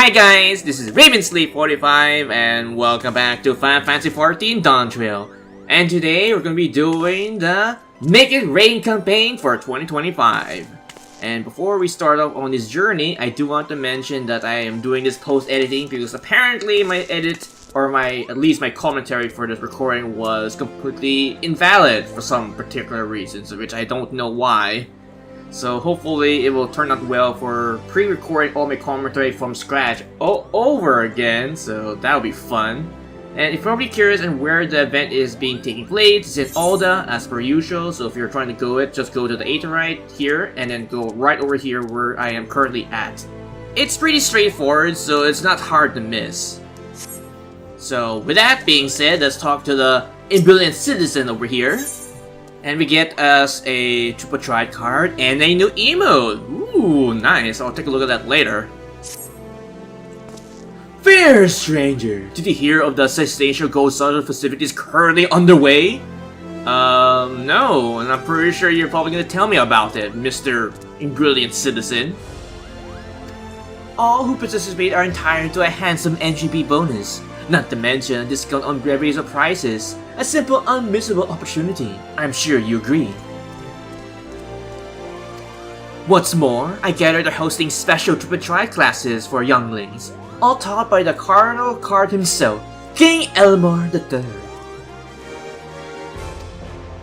Hi guys, this is Ravensleep45 and welcome back to Final Fantasy XIV Dawntrail. And today we're going to be doing the Make It Rain campaign for 2025. And before we start off on this journey, I do want to mention that I am doing this post-editing because apparently my edit, or at least my commentary for this recording was completely invalid for some particular reasons, which I don't know why. So hopefully it will turn out well for pre-recording all my commentary from scratch all over again, so that'll be fun. And if you're probably curious on where the event is being taking place, it's in Alda as per usual, so if you're trying to go it, just go to the A right here and then go right over here where I am currently at. It's pretty straightforward, so it's not hard to miss. So with that being said, let's talk to the brilliant citizen over here. And we get us a triple Triad card and a new emote. Ooh, nice. I'll take a look at that later. Fair stranger, did you hear of the Celestial Gold Solace festivities currently underway? No, and I'm pretty sure you're probably gonna tell me about it, Mr. Brilliant Citizen. All who participate are entitled to a handsome entry bonus. Not to mention a discount on various prices. A simple, unmissable opportunity. I'm sure you agree. What's more, I gather they're hosting special triple Triad classes for younglings, all taught by the Cardinal Card himself, King Elmer III.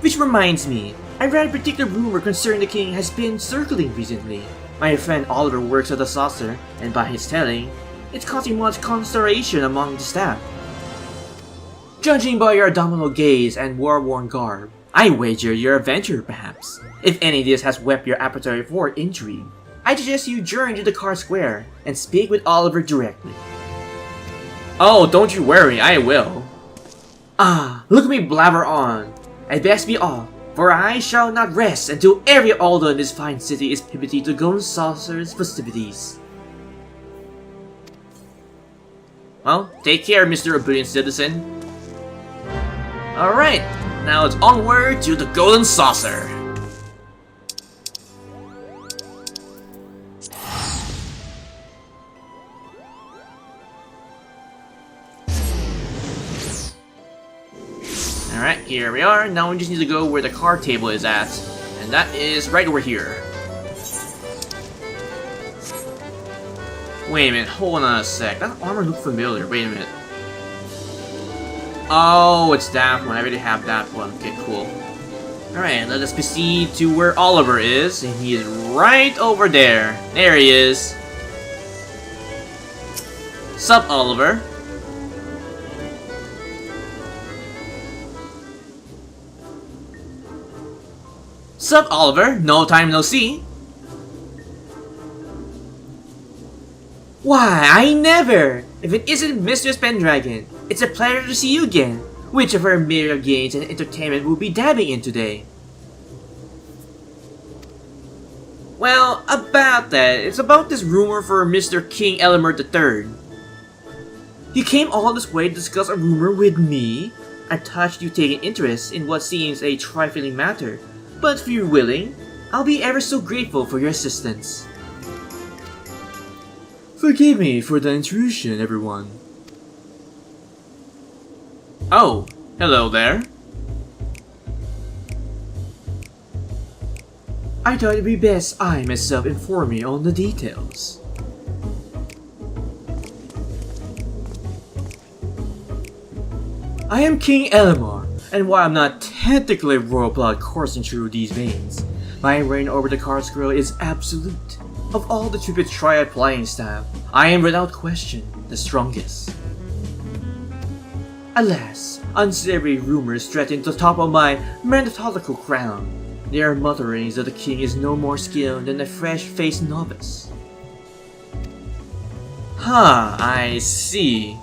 Which reminds me, I read a particular rumor concerning the king has been circling recently. My friend Oliver works at the saucer, and by his telling, it's causing much consternation among the staff. Judging by your abdominal gaze and war-worn garb, I wager you're a adventurer perhaps. If any of this has whet your appetite for intrigue, I suggest you journey to the card square and speak with Oliver directly. Oh, don't you worry, I will. Ah, look at me blabber on. I best be off, for I shall not rest until every alder in this fine city is pivoted to Golden Saucer's festivities. Well, take care, Mr. Brilliant Citizen. Alright, now it's onward to the Golden Saucer. Alright, here we are. Now we just need to go where the card table is at. And that is right over here. Wait a minute, hold on a sec. That armor looked familiar. Wait a minute. Oh, it's that one. I already have that one. Okay, cool. Alright, let us proceed to where Oliver is. And he is right over there. There he is. Sup, Oliver? Sup, Oliver? No time no see. Why, I never! If it isn't Mistress Pendragon, it's a pleasure to see you again. Which of our myriad games and entertainment will be dabbing in today? Well, about that, it's about this rumor for Mr. King Elmer III. You came all this way to discuss a rumor with me? I'm touched you taking interest in what seems a trifling matter, but if you're willing, I'll be ever so grateful for your assistance. Forgive me for the intrusion, everyone. Oh, hello there. I thought it'd be best I myself inform you on the details. I am King Elmer, and while I'm not technically royal blood coursing through these veins, my reign over the card scroll is absolute. Of all the triple Triad playing staff, I am without question the strongest. Alas, unsavory rumors threaten to topple my meritocratic crown. There are mutterings that the king is no more skilled than a fresh-faced novice. I see.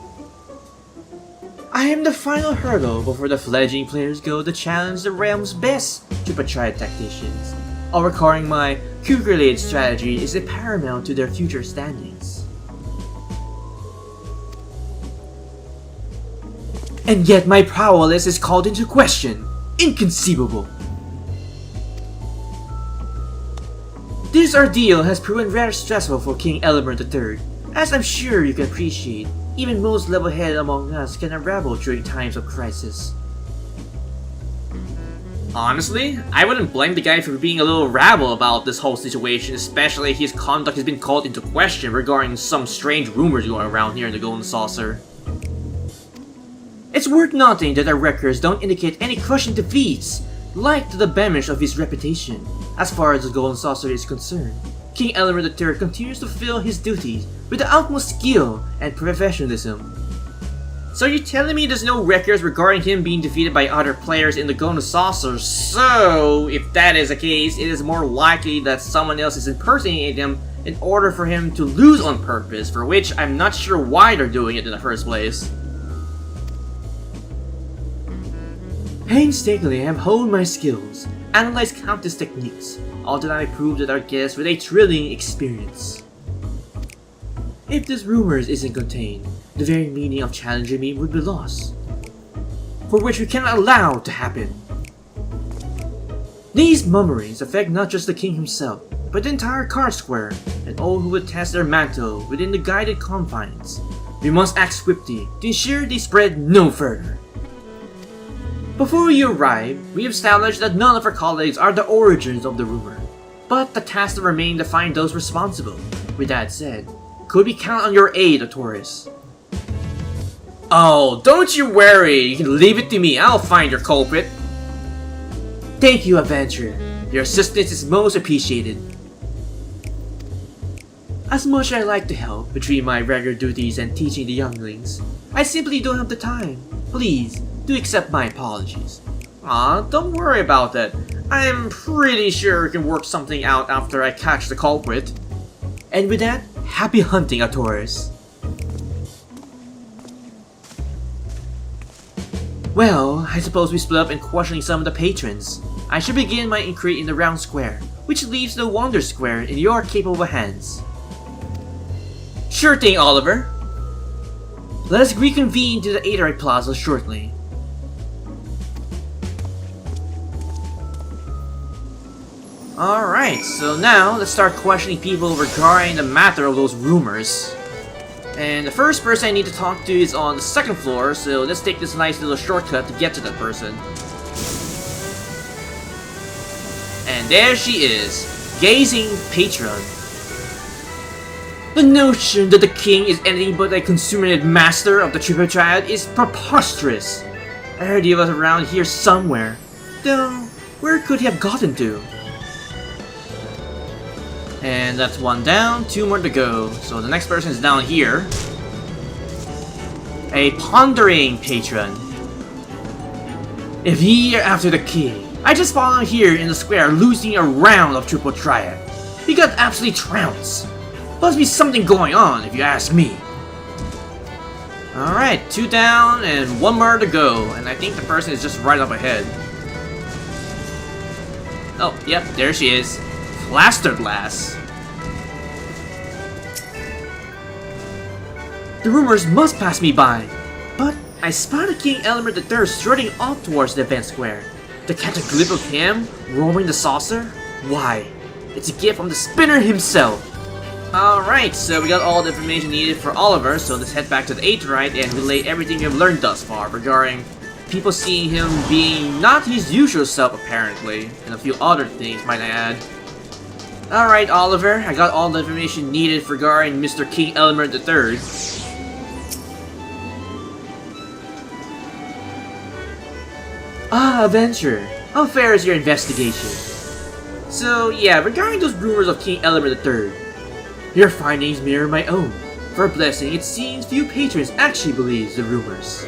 I am the final hurdle before the fledgling players go to challenge the realm's best triple Triad tacticians. Overcoming my calculated strategy is paramount to their future standings. And yet my prowess is called into question. Inconceivable. This ordeal has proven rather stressful for King Elmer III, As I'm sure you can appreciate, even most level-headed among us can unravel during times of crisis. Honestly, I wouldn't blame the guy for being a little rabble about this whole situation, especially his conduct has been called into question regarding some strange rumors going around here in the Golden Saucer. It's worth noting that our records don't indicate any crushing defeats, like to the blemish of his reputation. As far as the Golden Saucer is concerned, King Elmer III continues to fulfill his duties with the utmost skill and professionalism. So you're telling me there's no records regarding him being defeated by other players in the Golden Saucer, so if that is the case, it is more likely that someone else is impersonating him in order for him to lose on purpose, for which I'm not sure why they're doing it in the first place. Painstakingly I have honed my skills, analyzed countless techniques, all that I proved that our guest with a thrilling experience. If this rumors isn't contained, the very meaning of challenging me would be lost, for which we cannot allow to happen. These mummerings affect not just the king himself, but the entire card square, and all who would test their mantle within the guided confines. We must act swiftly to ensure they spread no further. Before you arrive, we established that none of our colleagues are the origins of the rumor, but the task that remains to find those responsible. With that said, could we count on your aid, Taurus? Oh, don't you worry, you can leave it to me, I'll find your culprit. Thank you, Adventurer. Your assistance is most appreciated. As much as I like to help between my regular duties and teaching the younglings, I simply don't have the time. Please, do accept my apologies. Aw, don't worry about that. I'm pretty sure we can work something out after I catch the culprit. And with that, happy hunting, Taurus. Well, I suppose we split up in questioning some of the patrons. I should begin my inquiry in the round square, which leaves the wonder square in your capable hands. Sure thing, Oliver. Let us reconvene to the Aetheryte Plaza shortly. Alright, so now let's start questioning people regarding the matter of those rumors. And the first person I need to talk to is on the second floor, so let's take this nice little shortcut to get to that person. And there she is, gazing patron. The notion that the king is anything but a consummated master of the triple triad is preposterous. I heard he was around here somewhere, though where could he have gotten to? And that's one down, two more to go. So the next person is down here. A pondering patron. If ye are after the king, I just found him here in the square losing a round of triple triad. He got absolutely trounced. Must be something going on if you ask me. Alright, two down and one more to go. And I think the person is just right up ahead. Oh, yep, there she is. Plastered Lass. The rumors must pass me by, but I spotted King Elmer III strutting off towards the event square. To catch a glimpse of him roaming the saucer? Why, it's a gift from the spinner himself. Alright, so we got all the information needed for Oliver, so let's head back to the Aetheryte and relay everything we've learned thus far regarding people seeing him being not his usual self apparently, and a few other things might I add. Alright, Oliver, I got all the information needed regarding Mr. King Elmer III. Ah, Adventurer, how fair is your investigation? So, yeah, regarding those rumors of King Elmer III, your findings mirror my own. For a blessing, it seems few patrons actually believe the rumors.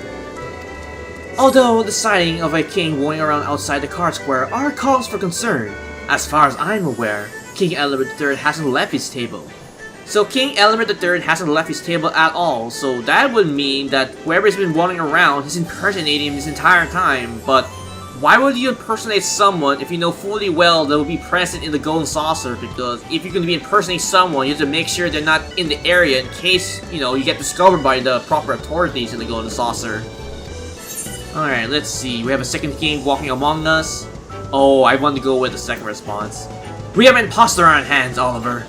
Although the sighting of a king wandering around outside the card square are cause for concern, as far as I'm aware, King Elmer III hasn't left his table. So King Elmer III hasn't left his table at all, so that would mean that whoever's been wandering around is impersonating him this entire time, but why would you impersonate someone if you know fully well they will be present in the Golden Saucer? Because if you're going to be impersonating someone, you have to make sure they're not in the area in case, you know, you get discovered by the proper authorities in the Golden Saucer. Alright, let's see. We have a second king walking among us. Oh, I want to go with the second response. We have an imposter on hands, Oliver.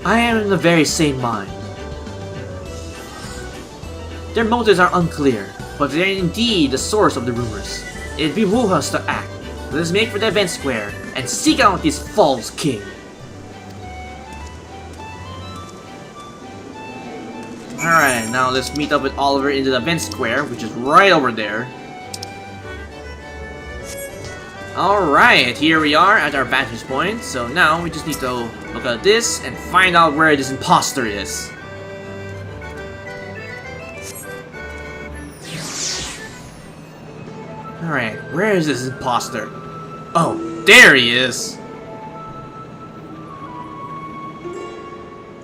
I am in the very same mind. Their motives are unclear, but they are indeed the source of the rumors. It behooves us to act. Let us make for the event square and seek out this false king. Alright, now let's meet up with Oliver in the event square, which is right over there. Alright, here we are at our vantage point. So now we just need to look at this and find out where this imposter is. Alright, where is this imposter? Oh, there he is!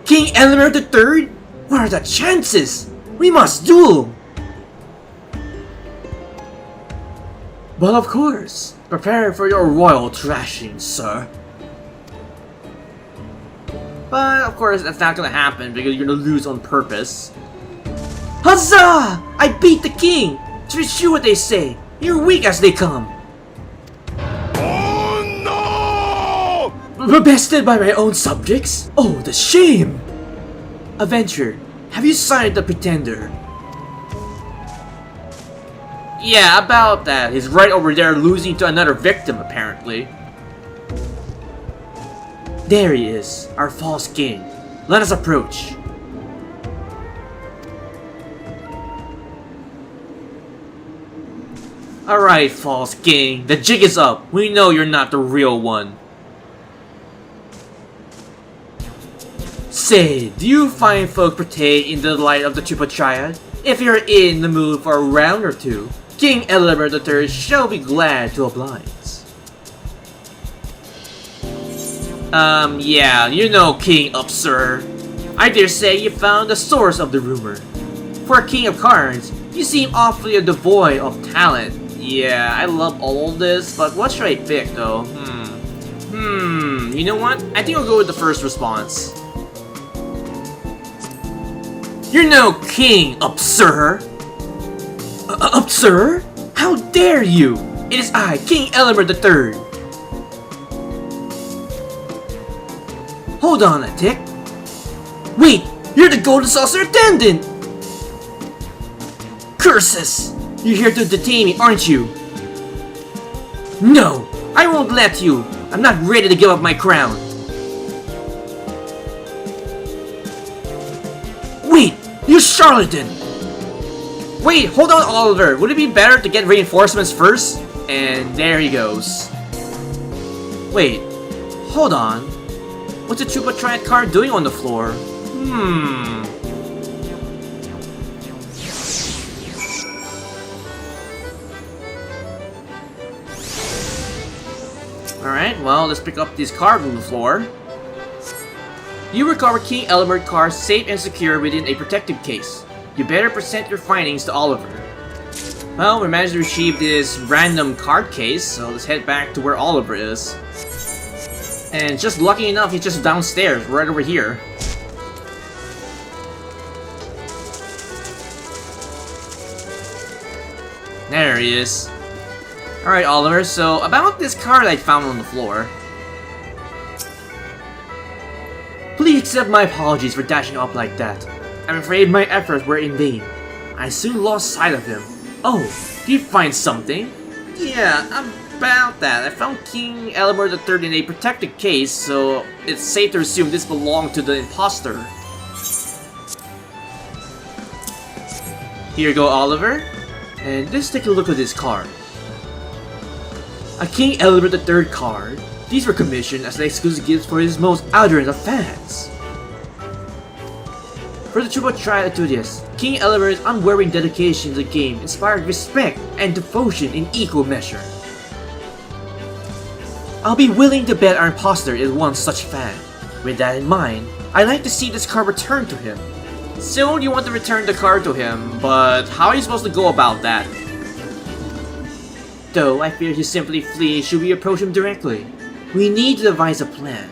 King Elmer III? What are the chances? We must duel! Well, of course. Prepare for your royal thrashing, sir. But, of course, that's not gonna happen because you're gonna lose on purpose. Huzzah! I beat the king! It's true what they say. You're weak as they come. Oh no! Bested by my own subjects? Oh, the shame! Avenger, have you sighted the pretender? Yeah, about that. He's right over there losing to another victim, apparently. There he is, our false king. Let us approach. Alright, false king. The jig is up. We know you're not the real one. Say, do you fine folk partake in the light of the triple triad? If you're in the mood for a round or two, King Elmer III shall be glad to oblige. Yeah, you know King up, sir. I dare say you found the source of the rumor. For a king of cards, you seem awfully devoid of talent. Yeah, I love all this, but what should I pick though? You know what? I think I'll go with the first response. You're no king, up, sir! Up, sir? How dare you! It is I, King Elmer III! Hold on a tick. Wait, you're the Golden Saucer attendant! Curses! You're here to detain me, aren't you? No, I won't let you. I'm not ready to give up my crown. Wait, you charlatan! Wait, hold on, Oliver. Would it be better to get reinforcements first? And there he goes. Wait, hold on. What's the Triple Triad card doing on the floor? Alright, well, let's pick up this card from the floor. You recover King Elmer cards safe and secure within a protective case. You better present your findings to Oliver. Well, we managed to retrieve this random card case, so let's head back to where Oliver is. And just lucky enough, he's just downstairs, right over here. There he is. Alright, Oliver, so about this card I found on the floor. Please accept my apologies for dashing up like that. I'm afraid my efforts were in vain. I soon lost sight of him. Oh, did you find something? Yeah, about that. I found King Elmer III in a protected case, so it's safe to assume this belonged to the imposter. Here you go, Oliver. And let's take a look at this card. A King Elmer III card. These were commissioned as the exclusive gifts for his most ardent of fans. For the Triple Triad enthusiasts, King Elmer's unwavering dedication to the game inspired respect and devotion in equal measure. I'll be willing to bet our imposter is one such fan. With that in mind, I'd like to see this card returned to him. So you want to return the card to him, but how are you supposed to go about that? Though I fear he simply flees should we approach him directly. We need to devise a plan.